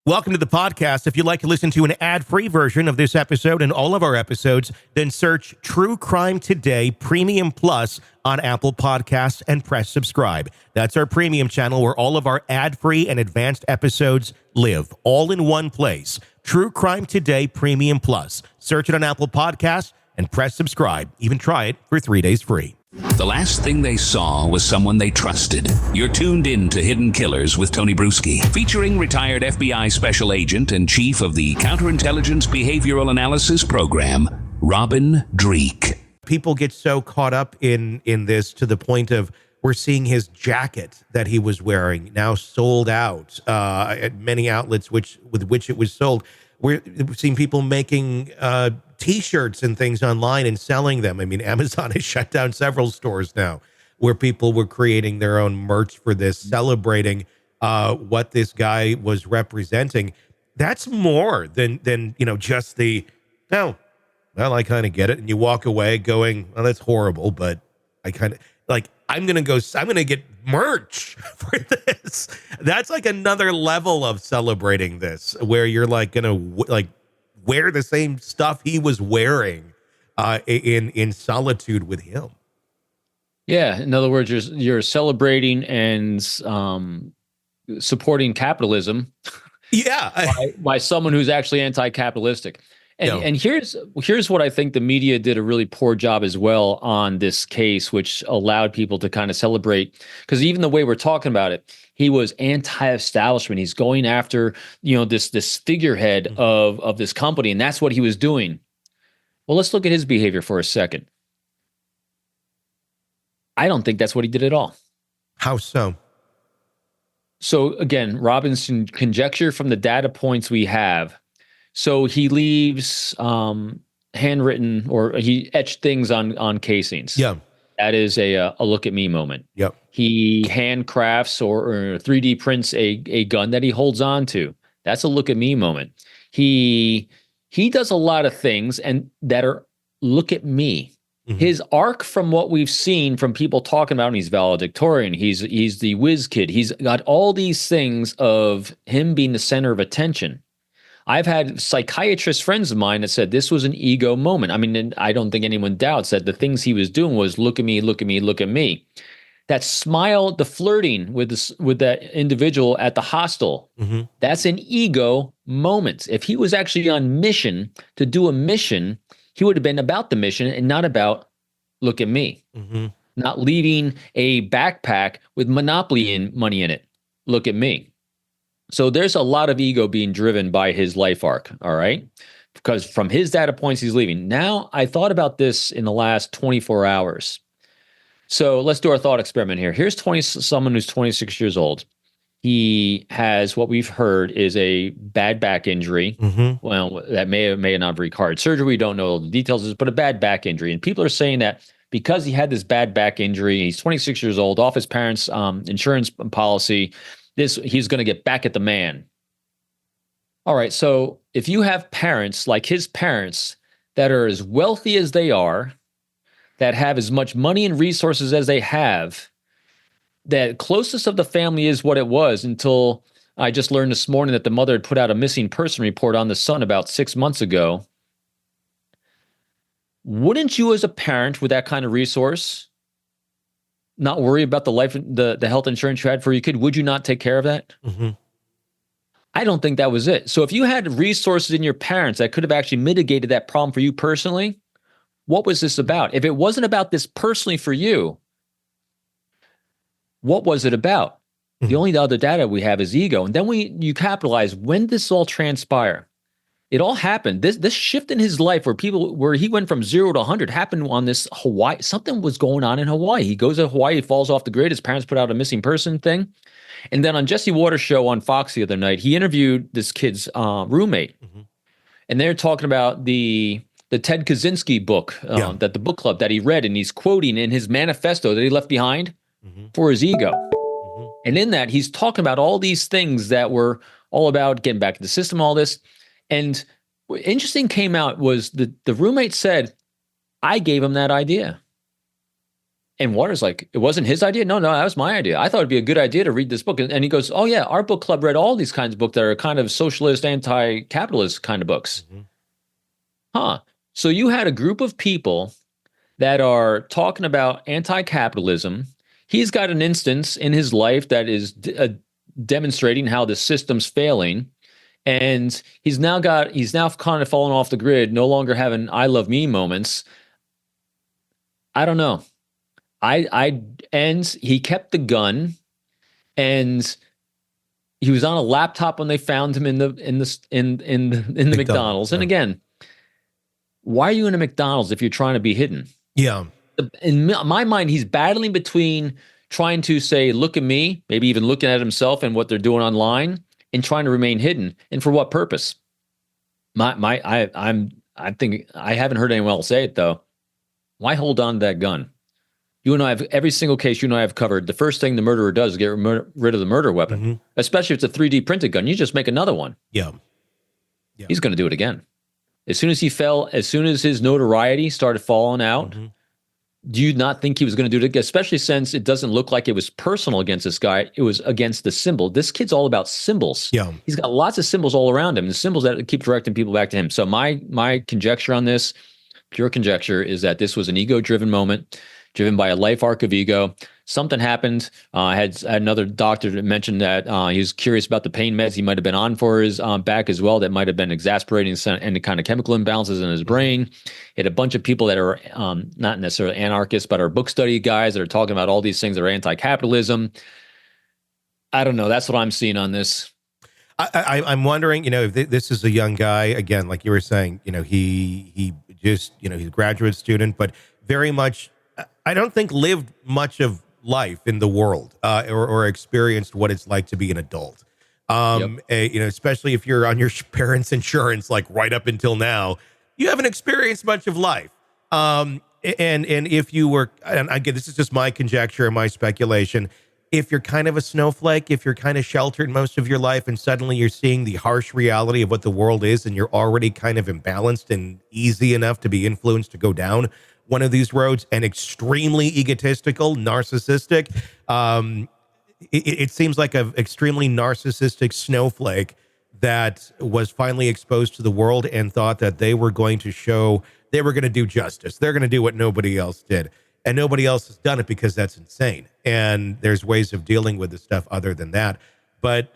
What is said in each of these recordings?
Welcome to the podcast. If you'd like to listen to an ad-free version of this episode and all of our episodes, then search True Crime Today Premium Plus on Apple Podcasts and press subscribe. That's our premium channel where all of our ad-free and advanced episodes live, all in one place. True Crime Today Premium Plus. Search it on Apple Podcasts and press subscribe. Even try it for 3 days free. The last thing they saw was someone they trusted. You're tuned in to Hidden Killers with Tony Bruschi, featuring retired FBI special agent and chief of the Counterintelligence Behavioral Analysis Program, Robin Dreeke. People get so caught up in this to the point of we're seeing his jacket that he was wearing now sold out at many outlets with which it was sold. We're seeing people making T-shirts and things online and selling them. I mean, Amazon has shut down several stores now where people were creating their own merch for this, celebrating what this guy was representing. That's more than just the, well, I kind of get it. And you walk away going, well, that's horrible, but I kind of like, I'm going to get merch for this. That's like another level of celebrating this where you're like going to wear the same stuff he was wearing in solitude with him. Yeah. In other words, you're celebrating and supporting capitalism. Yeah. by someone who's actually anti-capitalistic. And here's what I think the media did a really poor job as well on this case, which allowed people to kind of celebrate, because even the way we're talking about it, he was anti-establishment. He's going after, this figurehead of this company, and that's what he was doing. Well, let's look at his behavior for a second. I don't think that's what he did at all. How so? So again, Robinson conjecture from the data points we have. So he leaves handwritten, or he etched things on casings. Yeah. That is a look at me moment. Yep. He handcrafts or 3D prints a gun that he holds on to. That's a look at me moment. He does a lot of things and that are look at me. Mm-hmm. His arc from what we've seen from people talking about him, he's valedictorian, he's the whiz kid. He's got all these things of him being the center of attention. I've had psychiatrist friends of mine that said this was an ego moment. I mean, I don't think anyone doubts that the things he was doing was look at me, look at me, look at me. That smile, the flirting with that individual at the hostel, that's an ego moment. If he was actually on mission to do a mission, he would have been about the mission and not about look at me. Not leaving a backpack with Monopoly money in it. Look at me. So there's a lot of ego being driven by his life arc, all right? Because from his data points, he's leaving. Now, I thought about this in the last 24 hours. So let's do our thought experiment here. Here's someone who's 26 years old. He has what we've heard is a bad back injury. Well, that may or may not required surgery. We don't know all the details, but a bad back injury. And people are saying that because he had this bad back injury, he's 26 years old, off his parents' insurance policy, he's going to get back at the man. All right, so if you have parents like his parents that are as wealthy as they are, that have as much money and resources as they have, that closest of the family is what it was until I just learned this morning that the mother had put out a missing person report on the son about 6 months ago. Wouldn't you as a parent with that kind of resource not worry about the health insurance you had for your kid? Would you not take care of that? I don't think that was it. So if you had resources in your parents that could have actually mitigated that problem for you personally, what was this about? If it wasn't about this personally for you, what was it about? The only other data we have is ego. And then you capitalize. When did this all transpire? It all happened. This shift in his life where he went from 0 to 100 happened on this Hawaii. Something was going on in Hawaii. He goes to Hawaii, he falls off the grid. His parents put out a missing person thing. And then on Jesse Waters' show on Fox the other night, he interviewed this kid's roommate. And they're talking about the Ted Kaczynski book, that the book club that he read, and he's quoting in his manifesto that he left behind for his ego. And in that, he's talking about all these things that were all about getting back in the system, all this. And what interesting came out was the roommate said, I gave him that idea. And Waters like, it wasn't his idea? No, that was my idea. I thought it'd be a good idea to read this book. And he goes, oh yeah, our book club read all these kinds of books that are kind of socialist, anti-capitalist kind of books. Mm-hmm. Huh. So you had a group of people that are talking about anti-capitalism. He's got an instance in his life that is demonstrating how the system's failing. And he's now kind of fallen off the grid, no longer having I love me moments. I don't know. And he kept the gun, and he was on a laptop when they found him in the McDonald's. And again, why are you in a McDonald's if you're trying to be hidden? Yeah. In my mind, he's battling between trying to say, look at me, maybe even looking at himself and what they're doing online, and trying to remain hidden. And for what purpose? I think I haven't heard anyone else say it though. Why hold on to that gun? You and I have every single case you and I have covered. The first thing the murderer does is get rid of the murder weapon, especially if it's a 3D printed gun. You just make another one. Yeah. He's going to do it again. As soon as his notoriety started falling out, do you not think he was going to do it again? Especially since it doesn't look like it was personal against this guy. It was against the symbol. This kid's all about symbols. Yeah. He's got lots of symbols all around him, the symbols that keep directing people back to him. So my conjecture on this, pure conjecture, is that this was an ego-driven moment, driven by a life arc of ego. Something happened. I had another doctor that mentioned that he was curious about the pain meds he might have been on for his back as well that might have been exasperating any kind of chemical imbalances in his brain. He had a bunch of people that are not necessarily anarchists, but are book study guys that are talking about all these things that are anti-capitalism. I don't know. That's what I'm seeing on this. I'm wondering, if this is a young guy, again, like you were saying, he just, he's a graduate student, but very much, I don't think lived much of life in the world or experienced what it's like to be an adult. Especially if you're on your parents' insurance, like right up until now, you haven't experienced much of life. And if you were, and again, this is just my conjecture and my speculation, if you're kind of a snowflake, if you're kind of sheltered most of your life and suddenly you're seeing the harsh reality of what the world is and you're already kind of imbalanced and easy enough to be influenced to go down one of these roads and extremely egotistical, narcissistic, it seems like an extremely narcissistic snowflake that was finally exposed to the world and thought that they were going to do justice. They're going to do what nobody else did. And nobody else has done it because that's insane. And there's ways of dealing with this stuff other than that. But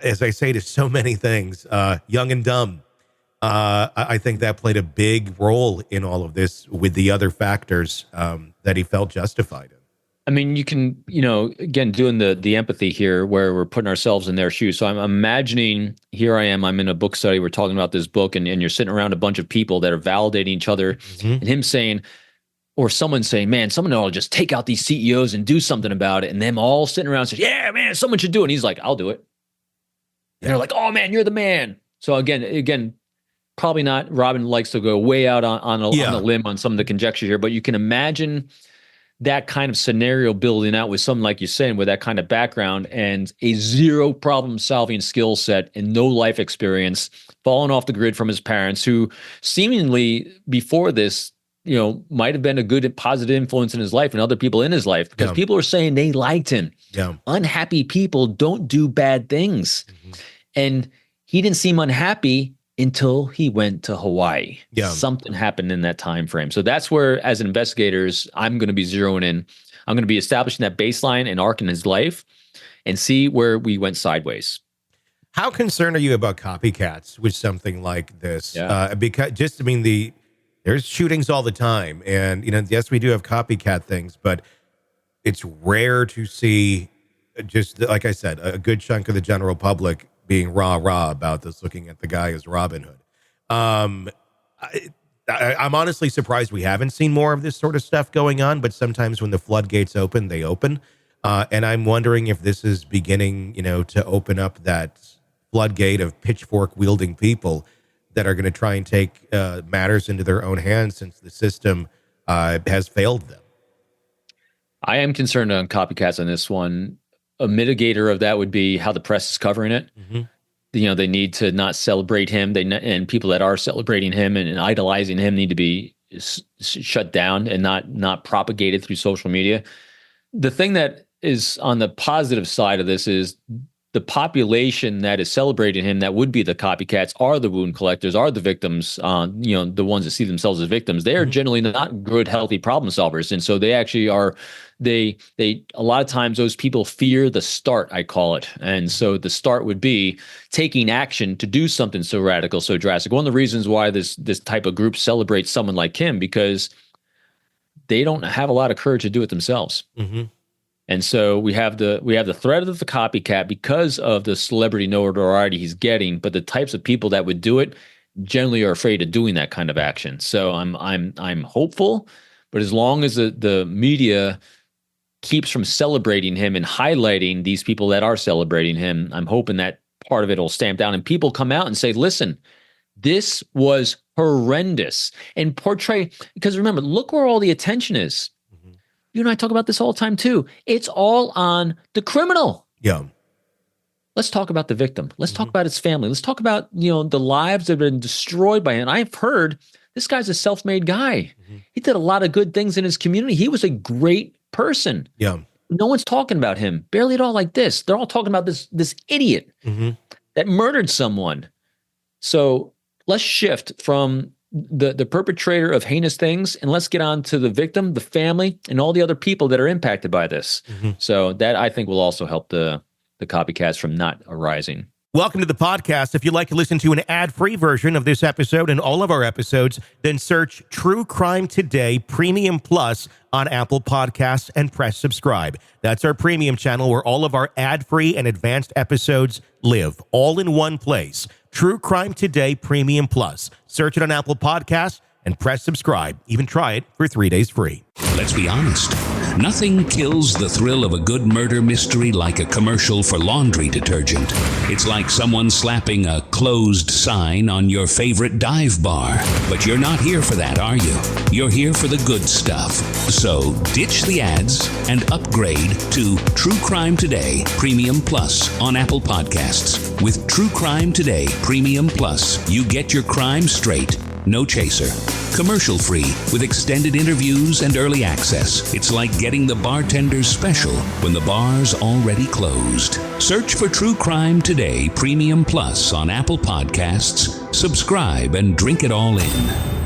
as I say to so many things, young and dumb, I think that played a big role in all of this with the other factors that he felt justified in. I mean, you can, again, doing the empathy here where we're putting ourselves in their shoes. So I'm imagining, here I am, I'm in a book study, we're talking about this book, and you're sitting around a bunch of people that are validating each other, and him saying, or someone saying, man, someone ought to just take out these CEOs and do something about it. And them all sitting around saying, yeah, man, someone should do it. And he's like, I'll do it. And they're like, oh man, you're the man. So again, probably not. Robin likes to go way out on a limb on some of the conjecture here, but you can imagine that kind of scenario building out with someone like you're saying, with that kind of background and a zero problem solving skill set and no life experience, falling off the grid from his parents, who seemingly before this, might have been a good positive influence in his life and other people in his life, because people are saying they liked him. Yeah. Unhappy people don't do bad things. And he didn't seem unhappy until he went to Hawaii. Yeah. Something happened in that time frame. So that's where, as investigators, I'm going to be zeroing in. I'm going to be establishing that baseline and arc in his life and see where we went sideways. How concerned are you about copycats with something like this? Yeah. There's shootings all the time. And, yes, we do have copycat things, but it's rare to see, just like I said, a good chunk of the general public being rah-rah about this, looking at the guy as Robin Hood. I'm honestly surprised we haven't seen more of this sort of stuff going on, but sometimes when the floodgates open, they open. And I'm wondering if this is beginning, to open up that floodgate of pitchfork-wielding people that are going to try and take matters into their own hands, since the system has failed them. I am concerned on copycats on this one. A mitigator of that would be how the press is covering it. They need to not celebrate him. And people that are celebrating him and idolizing him need to be shut down and not propagated through social media. The thing that is on the positive side of this is the population that is celebrating him, that would be the copycats, are the wound collectors, are the victims, the ones that see themselves as victims. They are generally not good, healthy problem solvers. And so they actually are, a lot of times those people fear the start, I call it. And so the start would be taking action to do something so radical, so drastic. One of the reasons why this type of group celebrates someone like him, because they don't have a lot of courage to do it themselves. Mm-hmm. And so we have the threat of the copycat because of the celebrity notoriety he's getting, but the types of people that would do it generally are afraid of doing that kind of action. So I'm hopeful, but as long as the media keeps from celebrating him and highlighting these people that are celebrating him, I'm hoping that part of it will stamp down and people come out and say, listen, this was horrendous, and portray, because remember, look where all the attention is. You and I talk about this all the time too. It's all on the criminal. Yeah. Let's talk about the victim. Let's talk about his family. Let's talk about, the lives that have been destroyed by him. I've heard this guy's a self-made guy. He did a lot of good things in his community. He was a great person. Yeah. No one's talking about him. Barely at all like this. They're all talking about this idiot that murdered someone. So let's shift from the perpetrator of heinous things, and let's get on to the victim, the family, and all the other people that are impacted by this. So that, I think, will also help the copycats from not arising. Welcome to the podcast. If you'd like to listen to an ad-free version of this episode and all of our episodes, then search True Crime Today Premium Plus on Apple Podcasts and press subscribe. That's our premium channel where all of our ad-free and advanced episodes live, all in one place. True Crime Today Premium Plus. Search it on Apple Podcasts and press subscribe. Even try it for 3 days free. Let's be honest. Nothing kills the thrill of a good murder mystery like a commercial for laundry detergent. It's like someone slapping a closed sign on your favorite dive bar. But you're not here for that, are you? You're here for the good stuff. So ditch the ads and upgrade to True Crime Today Premium Plus on Apple Podcasts. With True Crime Today Premium Plus, you get your crime straight. No chaser. Commercial free with extended interviews and early access. It's like getting the bartender's special when the bar's already closed. Search for True Crime Today Premium Plus on Apple Podcasts. Subscribe and drink it all in.